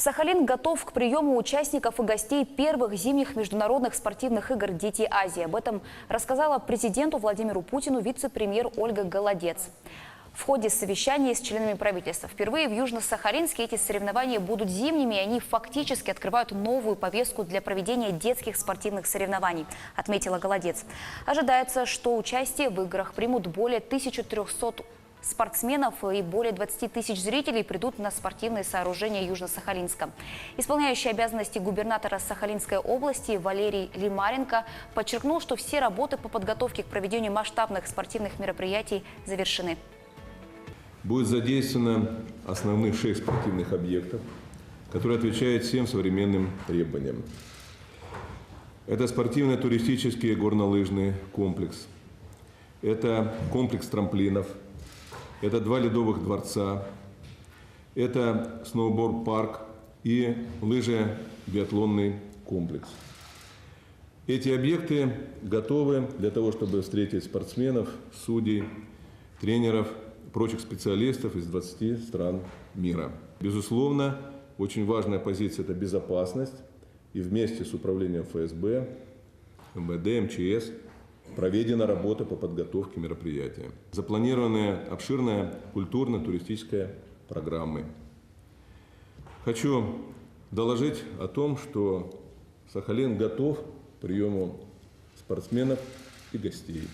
Сахалин готов к приему участников и гостей первых зимних международных спортивных игр «Дети Азии». Об этом рассказала президенту Владимиру Путину вице-премьер Ольга Голодец. В ходе совещания с членами правительства впервые в Южно-Сахалинске эти соревнования будут зимними, и они фактически открывают новую повестку для проведения детских спортивных соревнований, отметила Голодец. Ожидается, что участие в играх примут более 1300 спортсменов и более 20 тысяч зрителей придут на спортивные сооружения Южно-Сахалинска. Исполняющий обязанности губернатора Сахалинской области Валерий Лимаренко подчеркнул, что все работы по подготовке к проведению масштабных спортивных мероприятий завершены. Будет задействовано основных 6 спортивных объектов, которые отвечают всем современным требованиям. Это спортивно-туристический горнолыжный комплекс, это комплекс трамплинов, это 2 ледовых дворца, это сноуборд-парк и лыжо-биатлонный комплекс. Эти объекты готовы для того, чтобы встретить спортсменов, судей, тренеров, прочих специалистов из 20 стран мира. Безусловно, очень важная позиция – это безопасность. И вместе с управлением ФСБ, МВД, МЧС проведена работа по подготовке мероприятия. Запланирована обширная культурно-туристическая программа. Хочу доложить о том, что Сахалин готов к приему спортсменов и гостей.